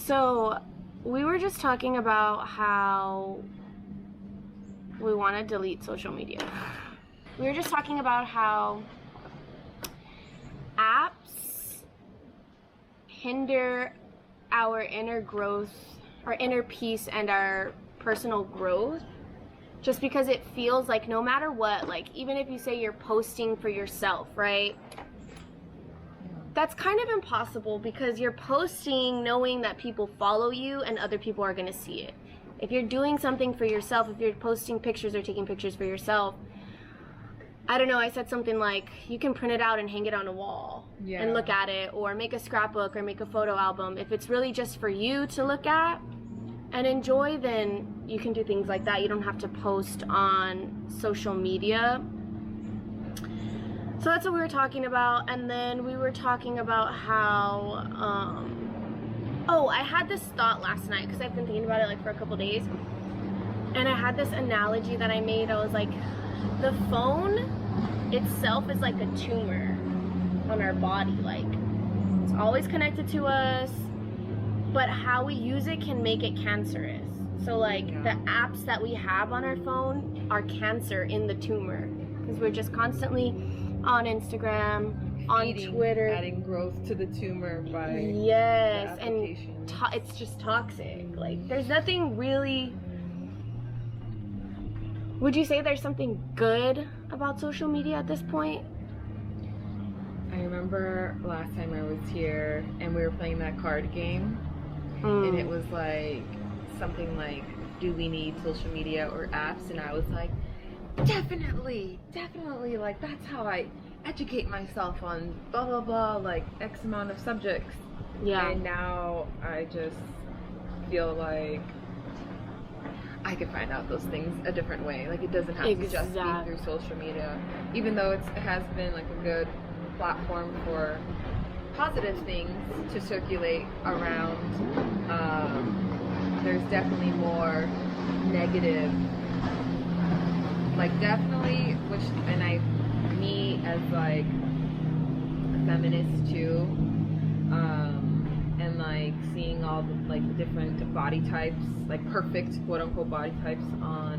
So, we were just talking about how we want to delete social media. We were just talking about how apps hinder our inner growth, our inner peace, and our personal growth. Just because it feels like no matter what, like even if you say you're posting for yourself, right? That's kind of impossible because you're posting knowing that people follow you and other people are going to see it. If you're doing something for yourself, if you're posting pictures or taking pictures for yourself, I don't know, I said something like you can print it out and hang it on a wall and look at it, or make a scrapbook or make a photo album. If it's really just for you to look at and enjoy, then you can do things like that. You don't have to post on social media. So that's what we were talking about. And then we were talking about how I had this thought last night because I've been thinking about it like for a couple days, and I had this analogy that I made. I was like, the phone itself is like a tumor on our body. Like, it's always connected to us, but how we use it can make it cancerous. So like the apps that we have on our phone are cancer in the tumor because we're just constantly on Instagram, on Twitter, adding growth to the tumor by and it's just toxic. Like, there's nothing really. Would you say there's something good about social media at this point? I remember last time I was here and we were playing that card game, and it was like something like, do we need social media or apps? And I was like, definitely, like that's how I educate myself on blah blah blah, like X amount of subjects. And now I just feel like I could find out those things a different way. Like, it doesn't have to just be through social media, even though it has been like a good platform for positive things to circulate around. There's definitely more negative, like definitely, me as like a feminist too, and like seeing all the like the different body types, like perfect quote unquote body types on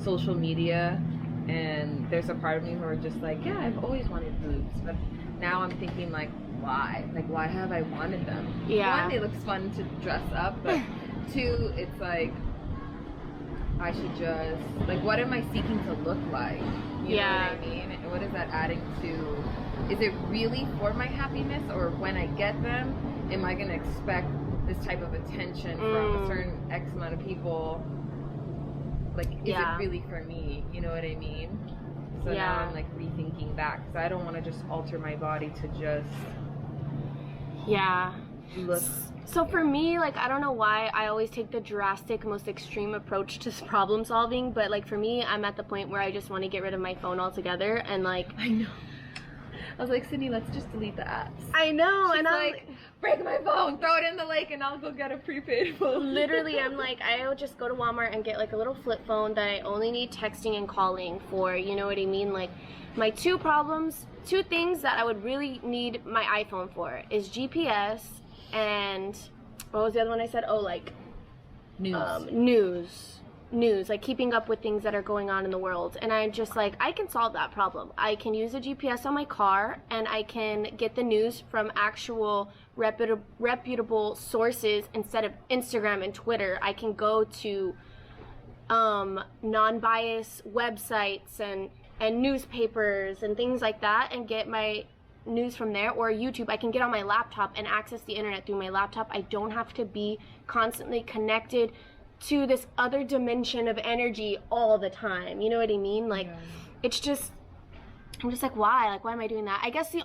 social media, and there's a part of me who are just like, yeah, I've always wanted boobs, but now I'm thinking like, why have I wanted them? One, it looks fun to dress up, but two, it's like I should just, like, what am I seeking to look like? You know what I mean? And what is that adding to? Is it really for my happiness, or when I get them, am I going to expect this type of attention from a certain X amount of people? Like, is it really for me? You know what I mean? So now I'm like rethinking that, because I don't want to just alter my body to just look. So for me, like, I don't know why I always take the drastic, most extreme approach to problem solving, but like for me, I'm at the point where I just want to get rid of my phone altogether, and like, I know. I was like, Sydney, let's just delete the apps. I know. She's and I'm like, break my phone, throw it in the lake, and I'll go get a prepaid phone. Literally, I'm like, I'll just go to Walmart and get like a little flip phone that I only need texting and calling for, you know what I mean? Like, my two things that I would really need my iPhone for is GPS and what was the other one I said? Oh, like news, like keeping up with things that are going on in the world. And I'm just like, I can solve that problem. I can use a GPS on my car, and I can get the news from actual reputable sources instead of Instagram and Twitter. I can go to non-biased websites and newspapers and things like that and get my news from there, or YouTube. I can get on my laptop and access the internet through my laptop. I don't have to be constantly connected to this other dimension of energy all the time. You know what I mean? Like, it's just, I'm just like, why? Like, why am I doing that? I guess the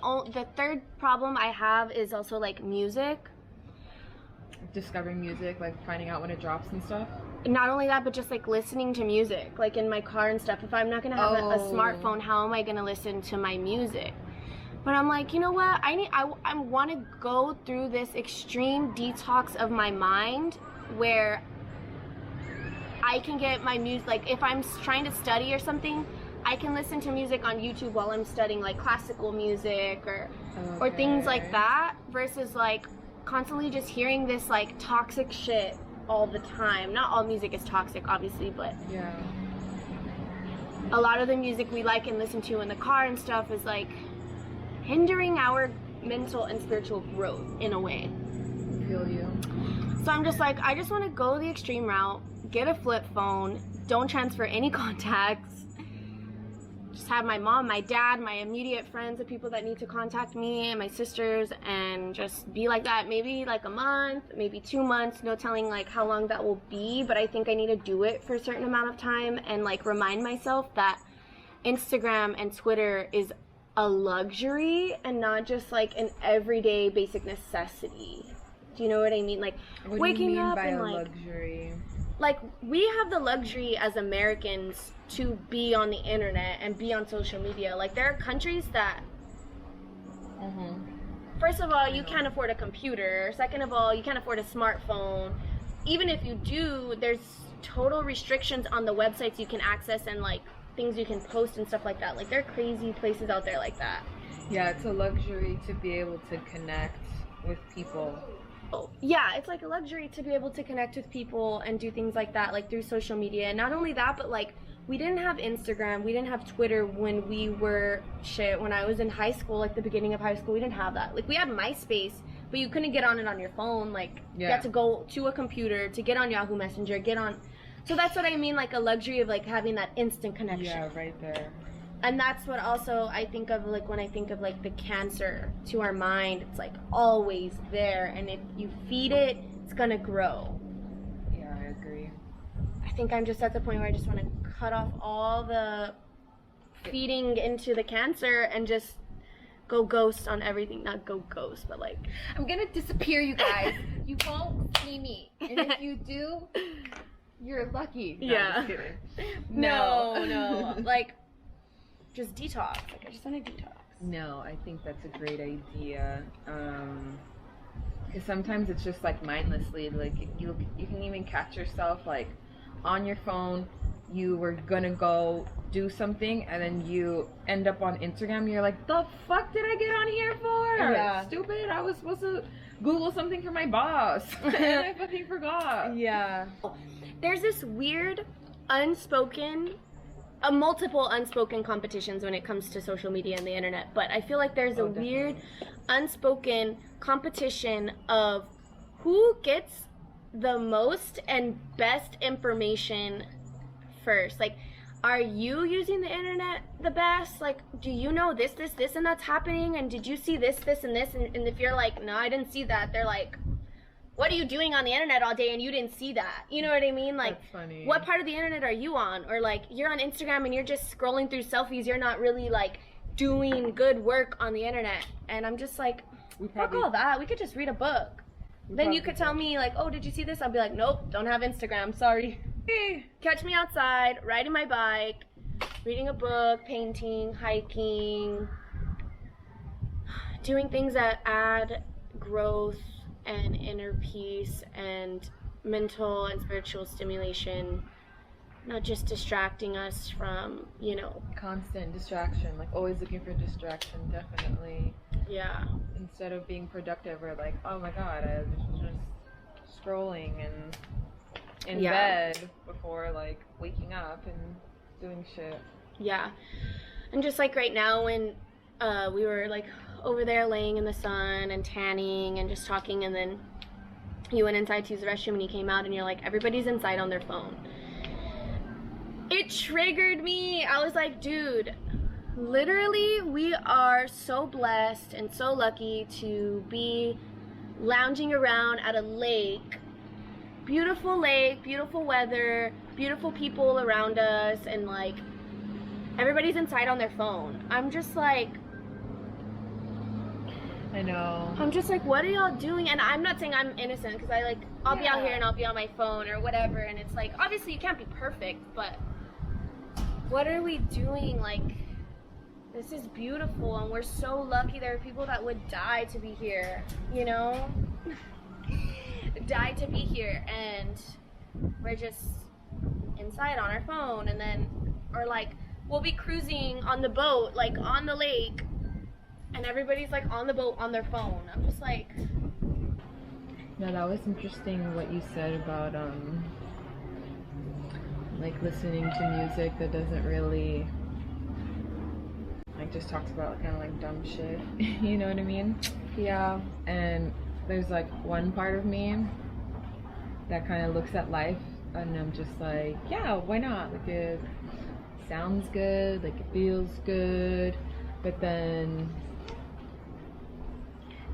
third problem I have is also like music. Discovering music, like finding out when it drops and stuff. Not only that, but just like listening to music, like in my car and stuff. If I'm not gonna have a smartphone, how am I gonna listen to my music? But I'm like, you know what? I want to go through this extreme detox of my mind where I can get my music, like if I'm trying to study or something, I can listen to music on YouTube while I'm studying, like classical music or things like that, versus like constantly just hearing this like toxic shit all the time. Not all music is toxic, obviously, but Yeah. a lot of the music we like and listen to in the car and stuff is like hindering our mental and spiritual growth in a way. I feel you. So I'm just like, I just want to go the extreme route, get a flip phone, don't transfer any contacts, just have my mom, my dad, my immediate friends, the people that need to contact me, and my sisters, and just be like that. Maybe like a month, maybe 2 months, no telling like how long that will be, but I think I need to do it for a certain amount of time and like remind myself that Instagram and Twitter is a luxury and not just like an everyday basic necessity. Do you know what I mean? Like What waking do you mean up by and a like luxury? like we have the luxury as Americans to be on the internet and be on social media. Like there are countries that first of all, you can't afford a computer. Second of all, you can't afford a smartphone. Even if you do, there's total restrictions on the websites you can access and like things you can post and stuff like that. Like there are crazy places out there like that. Yeah, it's a luxury to be able to connect with people. Yeah, it's like a luxury to be able to connect with people and do things like that, like through social media. And not only that, but like we didn't have Instagram, we didn't have Twitter when we were when I was in high school, like the beginning of high school, we didn't have that. Like we had MySpace, but you couldn't get on it on your phone. Like you had to go to a computer to get on Yahoo Messenger, so that's what I mean, like a luxury of like having that instant connection. Yeah, right there. And that's what also I think of like when I think of like the cancer to our mind. It's like always there, and if you feed it, it's gonna grow. Yeah, I agree. I think I'm just at the point where I just want to cut off all the feeding into the cancer and just go ghost on everything. Not go ghost, but like I'm gonna disappear, you guys. You won't see me, and if you do, you're lucky. No, Yeah. I'm just kidding. no, like just detox. Like I just want to detox. No, I think that's a great idea. Because sometimes it's just like mindlessly, like you can even catch yourself like on your phone. You were gonna go do something, and then you end up on Instagram. You're like, the fuck did I get on here for? Yeah. Stupid. I was supposed to Google something for my boss, and I fucking forgot. Yeah. There's this weird multiple unspoken competitions when it comes to social media and the internet, but I feel like there's a weird unspoken competition of who gets the most and best information first. Like, are you using the internet the best? Like, do you know this, and that's happening? And did you see this, and this? And if you're like, no, I didn't see that, they're like, what are you doing on the internet all day and you didn't see that? You know what I mean? Like, that's funny. What part of the internet are you on? Or like, you're on Instagram and you're just scrolling through selfies. You're not really like doing good work on the internet. And I'm just like, fuck all that. We could just read a book. Then you could tell me like, oh, did you see this? I'll be like, nope, don't have Instagram. Sorry. Catch me outside, riding my bike, reading a book, painting, hiking, doing things that add growth and inner peace and mental and spiritual stimulation, not just distracting us from, constant distraction, like always looking for distraction. Definitely. Yeah. Instead of being productive, we're like, oh my god, I was just scrolling and in bed before like waking up and doing shit. Yeah. And just like right now when we were like over there laying in the sun and tanning and just talking, and then you went inside to use the restroom and you came out and you're like, everybody's inside on their phone. It triggered me. I was like, dude, literally we are so blessed and so lucky to be lounging around at a lake, beautiful weather, beautiful people around us, and like everybody's inside on their phone. I'm just like, I know. I'm just like, what are y'all doing? And I'm not saying I'm innocent, because I'll be out here and I'll be on my phone or whatever, and it's like, obviously you can't be perfect, but what are we doing? Like, this is beautiful and we're so lucky. There are people that would die to be here, die to be here, and we're just inside on our phone. And then, or like, we'll be cruising on the boat, like on the lake, and everybody's like on the boat on their phone. I'm just like, Yeah, that was interesting what you said about like listening to music that doesn't really like just talks about kind of like dumb shit. You know what I mean? Yeah. And there's like one part of me that kind of looks at life and I'm just like, yeah, why not? Like it sounds good, like it feels good, but then,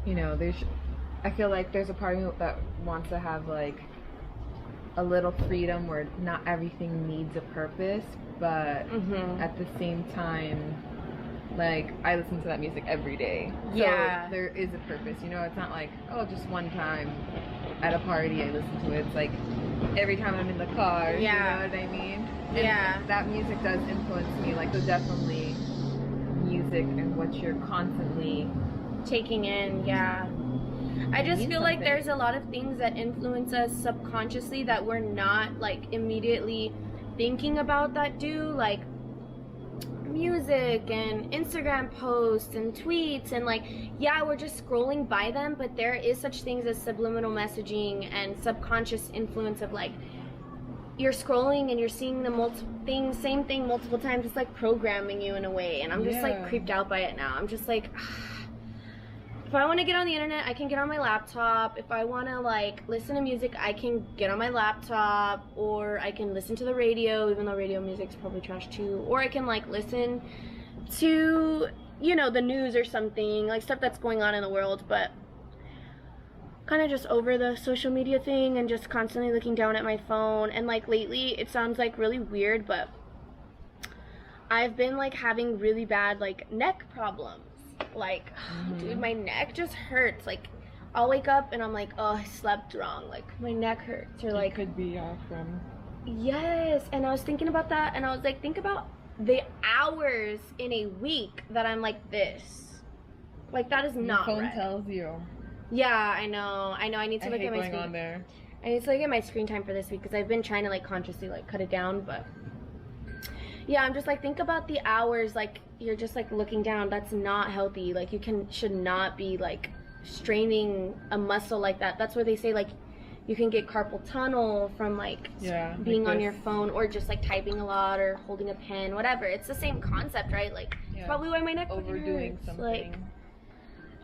you know, I feel like there's a part of me that wants to have like a little freedom where not everything needs a purpose, but at the same time, like I listen to that music every day. Yeah. So there is a purpose, you know, it's not like, oh, just one time at a party I listen to it. It's like every time I'm in the car, you know what I mean? And yeah. that music does influence me, like so definitely music and what you're constantly taking in, yeah. I just feel like something. there's a lot of things that influence us subconsciously that we're not like immediately thinking about that do, like music and Instagram posts and tweets, and like, yeah, we're just scrolling by them, but there is such things as subliminal messaging and subconscious influence of like, you're scrolling and you're seeing the same thing multiple times. It's like programming you in a way, and I'm just like creeped out by it now. I'm just like, if I want to get on the internet, I can get on my laptop. If I want to like listen to music, I can get on my laptop, or I can listen to the radio, even though radio music's probably trash too, or I can like listen to, you know, the news or something, like stuff that's going on in the world. But kind of just over the social media thing and just constantly looking down at my phone. And like lately, it sounds like really weird, but I've been like having really bad like neck problems. Like, dude, my neck just hurts. Like, I'll wake up and I'm like, oh, I slept wrong. Like, my neck hurts. Or like, it could be from. Yes. And I was thinking about that, and I was like, think about the hours in a week that I'm like this. Like, that is not Your phone right. tells you. Yeah, I know. I need to look at my screen. On there. I need to look at my screen time for this week, because I've been trying to like consciously like cut it down, but yeah, I'm just like, think about the hours, like you're just like looking down. That's not healthy. Like you should not be like straining a muscle like that. That's where they say like you can get carpal tunnel from like being like on your phone, or just like typing a lot or holding a pen, whatever. It's the same concept, right? Like it's probably why my neck overdoing hurts. something. Like,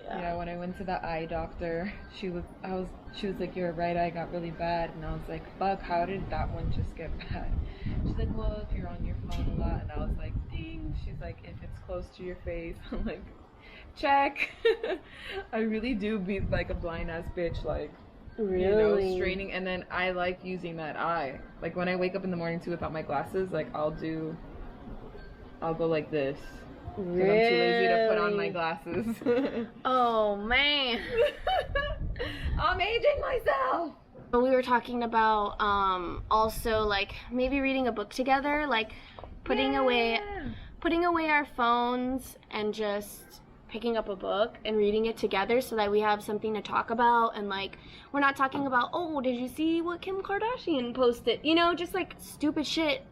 yeah, when I went to the eye doctor, she was like, your right eye got really bad, and I was like, fuck, how did that one just get bad? She's like, well, if you're on your phone a lot, and I was like, ding. She's like, if it's close to your face. I'm like, check. I really do be like a blind ass bitch, like, really? You know, straining, and then I like using that eye. Like when I wake up in the morning too without my glasses, like I'll go like this. Because I'm too lazy to put on my glasses. Oh man. I'm aging myself. We were talking about also like maybe reading a book together, like putting away our phones and just picking up a book and reading it together, so that we have something to talk about. And like, we're not talking about, oh, did you see what Kim Kardashian posted? You know, just like stupid shit.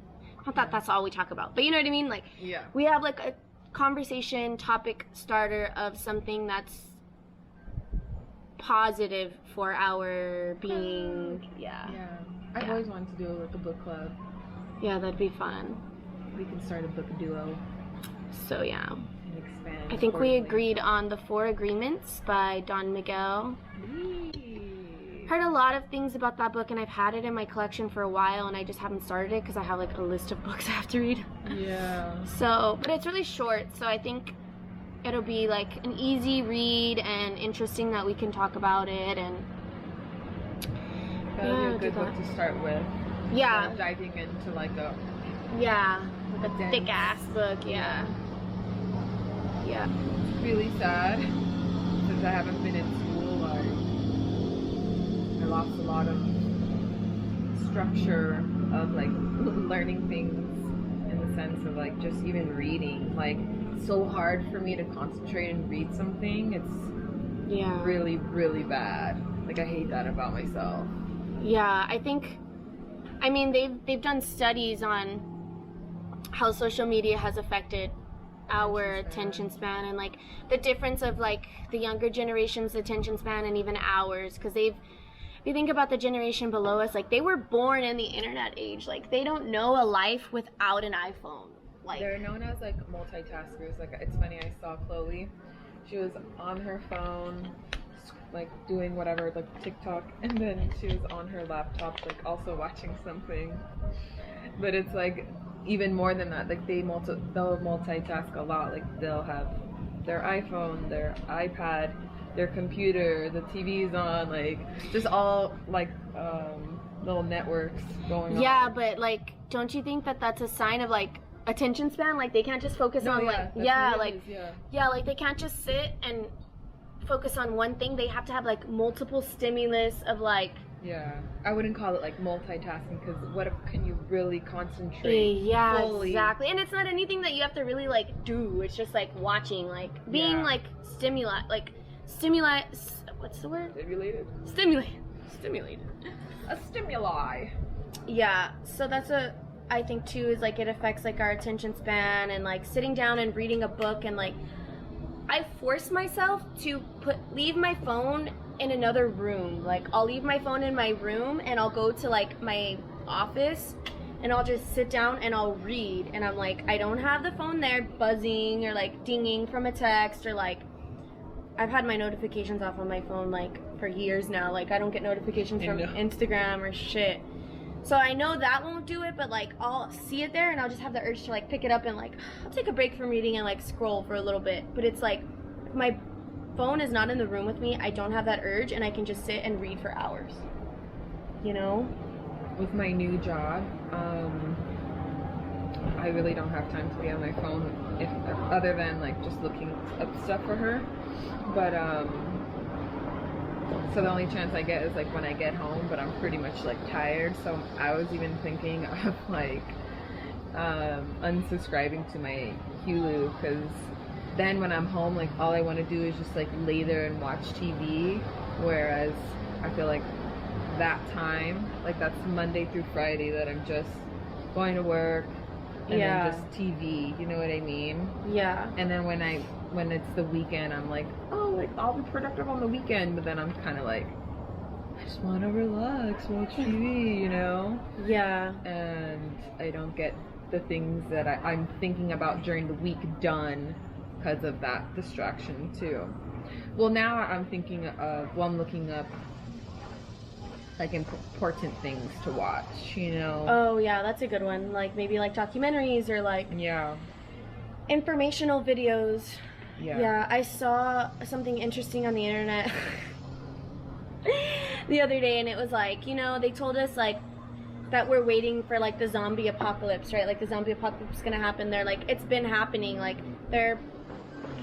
Not that that's all we talk about, but you know what I mean? Like, we have like a conversation topic starter of something that's positive for our being. I've always wanted to do like a book club. Yeah, that'd be fun. We can start a book duo. So yeah, and expand. I think we agreed on the 4 Agreements by Don Miguel. Heard a lot of things about that book, and I've had it in my collection for a while, and I just haven't started it because I have like a list of books I have to read. Yeah. So, but it's really short, so I think it'll be like an easy read and interesting that we can talk about it. And that'll be a good book to start with. Yeah. Diving into like a thick ass book. Yeah. It's really sad since I haven't been in school. I lost a lot of structure of like learning things, in the sense of like just even reading. Like, it's so hard for me to concentrate and read something. It's really, really bad. Like, I hate that about myself. Yeah, I mean, they've done studies on how social media has affected our attention span, and like the difference of like the younger generation's attention span and even ours, because you think about the generation below us, like they were born in the internet age. Like they don't know a life without an iPhone. Like they're known as like multitaskers. Like it's funny, I saw Chloe. She was on her phone, like doing whatever, like TikTok, and then she was on her laptop, like also watching something. But it's like even more than that. Like they'll multitask a lot. Like they'll have their iPhone, their iPad, their computer, the TV's on, like just all like little networks going on. Yeah, but like, don't you think that that's a sign of like attention span? Like they can't just focus on like like they can't just sit and focus on one thing. They have to have like multiple stimulus of like. Yeah, I wouldn't call it like multitasking, because what if can you really concentrate? Yeah, fully? exactly. And it's not anything that you have to really like do. It's just like watching, like being like stimuli. What's the word? Stimulated. A stimuli. Yeah. So that's I think too, is like it affects like our attention span, and like sitting down and reading a book, and like I force myself to leave my phone in another room. Like I'll leave my phone in my room and I'll go to like my office and I'll just sit down and I'll read, and I'm like, I don't have the phone there buzzing or like dinging from a text, or like I've had my notifications off on my phone like for years now. Like I don't get notifications from Instagram or shit. So I know that won't do it, but like I'll see it there and I'll just have the urge to like pick it up and like I'll take a break from reading and like scroll for a little bit. But it's like if my phone is not in the room with me, I don't have that urge, and I can just sit and read for hours. You know? With my new job, I really don't have time to be on my phone other than like just looking up stuff for her. But so the only chance I get is like when I get home, but I'm pretty much like tired. So I was even thinking of like unsubscribing to my Hulu, because then when I'm home, like all I want to do is just like lay there and watch TV. Whereas I feel like that time, like that's Monday through Friday that I'm just going to work and then just TV, you know what I mean? Yeah. And then when it's the weekend, I'm like, oh, like I'll be productive on the weekend, but then I'm kind of like, I just want to relax, watch TV, you know? Yeah. And I don't get the things that I'm thinking about during the week done because of that distraction too. Well, now I'm thinking of, I'm looking up like important things to watch, you know? Oh yeah, that's a good one. Like maybe like documentaries or like informational videos. Yeah, I saw something interesting on the internet the other day, and it was like, you know, they told us like that we're waiting for like the zombie apocalypse, right? Like the zombie apocalypse is gonna happen. They're like, it's been happening. Like there are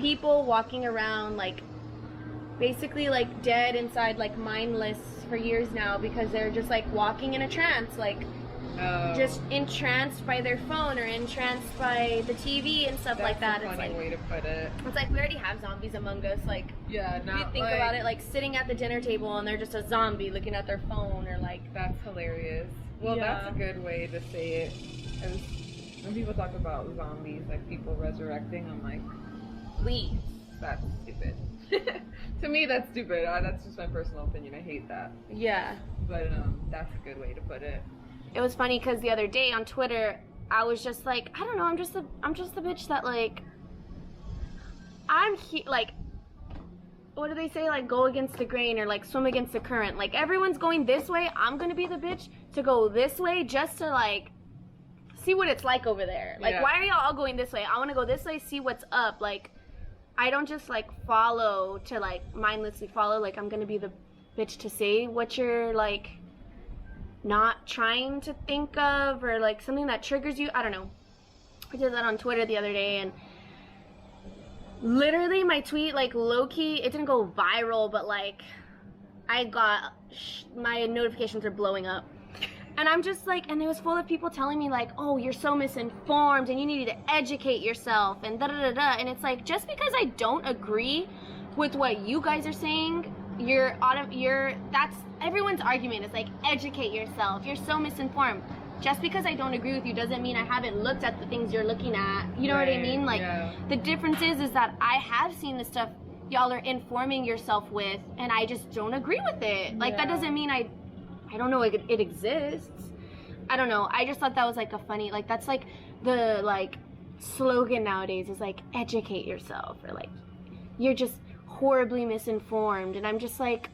people walking around like basically like dead inside, like mindless for years now, because they're just like walking in a trance, like just entranced by their phone or entranced by the TV and stuff like that. That's a funny way to put it. It's like we already have zombies among us. Like if you think about it, like sitting at the dinner table and they're just a zombie looking at their phone, or like that's hilarious. Well, that's a good way to say it. Because when people talk about zombies, like people resurrecting, I'm like, please, that's stupid. To me, that's stupid. That's just my personal opinion. I hate that. Yeah. But that's a good way to put it. It was funny because the other day on Twitter, I was just like, I don't know, I'm just the bitch that like, like, what do they say? Like, go against the grain or like swim against the current. Like, everyone's going this way. I'm gonna be the bitch to go this way just to like see what it's like over there. Like, why are y'all all going this way? I want to go this way, see what's up. Like, I don't just like follow to like mindlessly follow. Like, I'm gonna be the bitch to say what you're like not trying to think of, or like something that triggers you. I don't know. I did that on Twitter the other day, and literally my tweet, like low-key, it didn't go viral, but like I got my notifications are blowing up, and I'm just like, and it was full of people telling me like, oh, you're so misinformed and you need to educate yourself and da da da da. And it's like, just because I don't agree with what you guys are saying, that's everyone's argument. It's like, educate yourself, you're so misinformed. Just because I don't agree with you doesn't mean I haven't looked at the things you're looking at. You know what I mean? Like, the difference is that I have seen the stuff y'all are informing yourself with, and I just don't agree with it. Like, that doesn't mean I don't know it exists. I don't know. I just thought that was like a funny, like, that's like the like slogan nowadays is like, educate yourself, or like, you're just horribly misinformed. And I'm just like,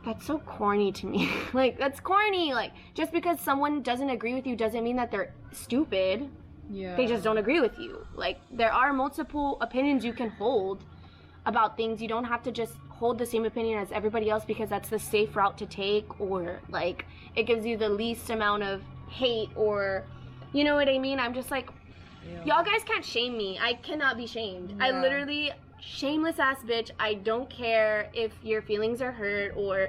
that's so corny to me. Like, that's corny. Like, just because someone doesn't agree with you doesn't mean that they're stupid. Yeah. They just don't agree with you. Like, there are multiple opinions you can hold about things. You don't have to just hold the same opinion as everybody else because that's the safe route to take, or like it gives you the least amount of hate, or you know what I mean? I'm just like, y'all guys can't shame me. I cannot be shamed. I literally, shameless ass bitch. I don't care if your feelings are hurt or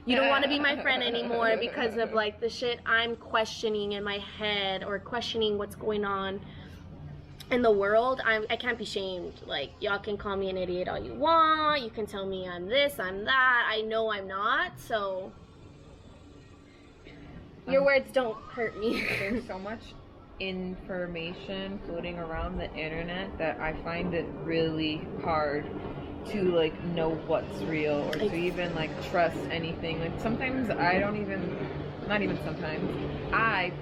you don't want to be my friend anymore because of like the shit I'm questioning in my head or questioning what's going on in the world. I can't be shamed. Like, y'all can call me an idiot all you want. You can tell me I'm this, I'm that. I know I'm not, so your words don't hurt me. There's so much information floating around the internet that I find it really hard to like know what's real, or to even like trust anything. Like, sometimes I don't even, not even sometimes, I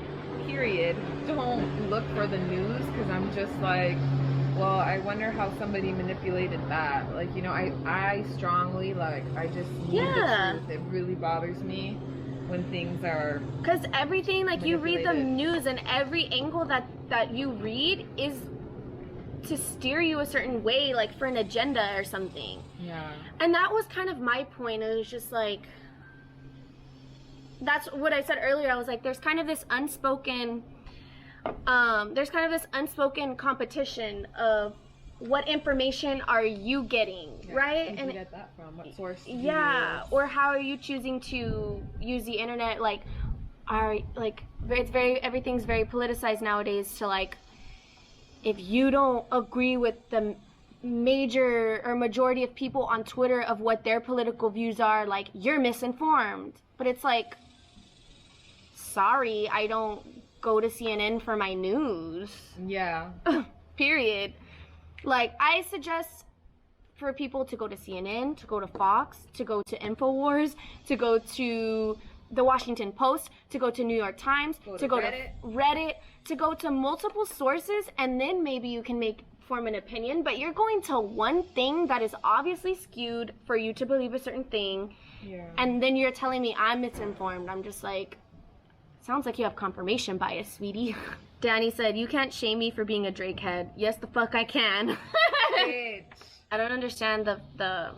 don't look for the news because I'm just like, well, I wonder how somebody manipulated that. Like, you know, I strongly, like, I just need the truth. It really bothers me when things are, because everything, like, you read the news and every angle that you read is to steer you a certain way, like for an agenda or something. Yeah. And that was kind of my point. It was just like, that's what I said earlier. I was like, there's kind of this unspoken competition of what information are you getting, right? Where'd you get that from? What source? Or how are you choosing to use the internet? Like, everything's very politicized nowadays. To like, if you don't agree with the major or majority of people on Twitter of what their political views are, like, you're misinformed. But it's like, sorry, I don't go to CNN for my news. Yeah. Period. Like, I suggest for people to go to CNN, to go to Fox, to go to InfoWars, to go to the Washington Post, to go to New York Times, to go to Reddit, to go to multiple sources, and then maybe you can form an opinion. But you're going to one thing that is obviously skewed for you to believe a certain thing, and then you're telling me I'm misinformed. I'm just like, sounds like you have confirmation bias, sweetie. Danny said, you can't shame me for being a Drake head. Yes, the fuck I can. Bitch. I don't understand the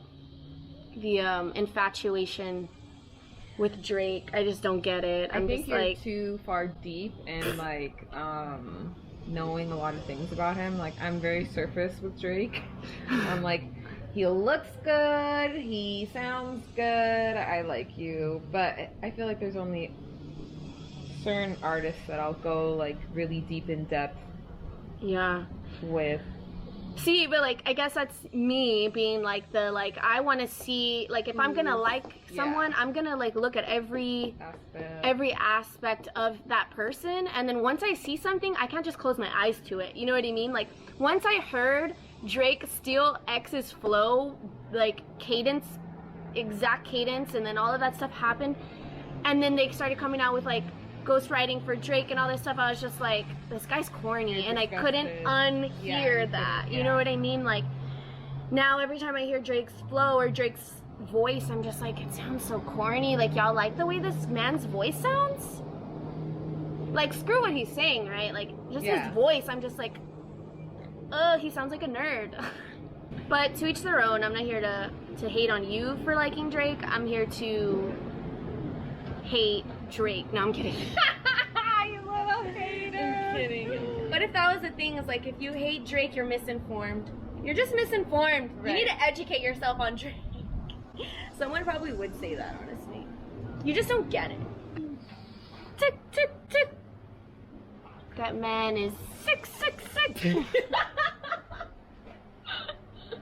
infatuation with Drake. I just don't get it. I think you're too far deep and like knowing a lot of things about him. Like, I'm very surface with Drake. I'm like, he looks good, he sounds good, I like you, but I feel like there's only certain artists that I'll go like really deep in depth with. See, but like, I guess that's me being like I want to see, like, if I'm gonna like someone, I'm gonna like look at every aspect of that person, and then once I see something, I can't just close my eyes to it. You know what I mean? Like, once I heard Drake steal X's flow, like exact cadence, and then all of that stuff happened, and then they started coming out with like ghostwriting for Drake and all this stuff, I was just like, this guy's corny, and I couldn't unhear that. You know what I mean? Like, now every time I hear Drake's flow or Drake's voice, I'm just like, it sounds so corny. Like, y'all like the way this man's voice sounds? Like, screw what he's saying, right? Like, just his voice, I'm just like, he sounds like a nerd. But to each their own. I'm not here to hate on you for liking Drake. I'm here to hate Drake. No, I'm kidding. You little hater. I'm kidding. But if that was the thing, it's like, if you hate Drake, you're misinformed. You're just misinformed. Right. You need to educate yourself on Drake. Someone probably would say that, honestly. You just don't get it. Tick, tick, tick. That man is sick, sick, sick.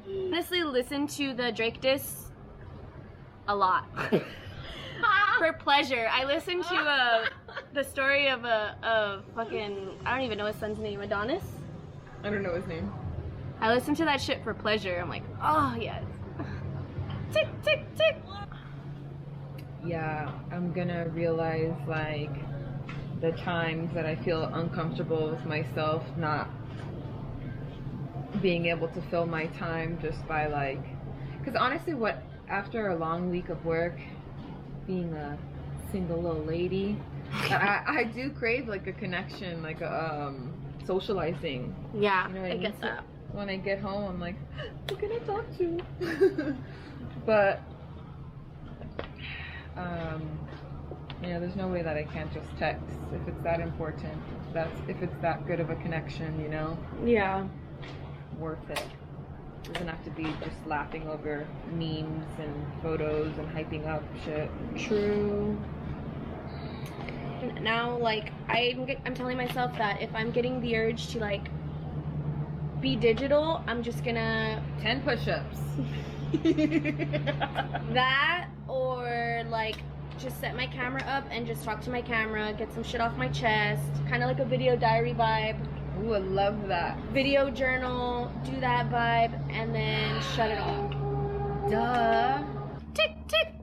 Honestly, listen to the Drake diss a lot. For pleasure. I listened to the story of a fucking, I don't even know his son's name, Adonis? I don't know his name. I listen to that shit for pleasure. I'm like, oh yes. Tick, tick, tick. Yeah, I'm gonna realize like the times that I feel uncomfortable with myself not being able to fill my time just by like, because honestly, what after a long week of work, being a single little lady, I do crave like a connection, like a socializing. Yeah, You know what I mean? get that. When I get home, I'm like, who can I talk to? But there's no way that I can't just text if it's that important. If it's that good of a connection, you know, Yeah. worth it. It doesn't have to be just laughing over memes and photos and hyping up shit. True. Now, like, I'm telling myself that if I'm getting the urge to, like, be digital, I'm just gonna 10 push-ups. that, or like just set my camera up and just talk to my camera, get some shit off my chest, kind of like a video diary vibe. Ooh, I love that. Video journal, do that vibe, and then shut it off. Duh. Tick, tick.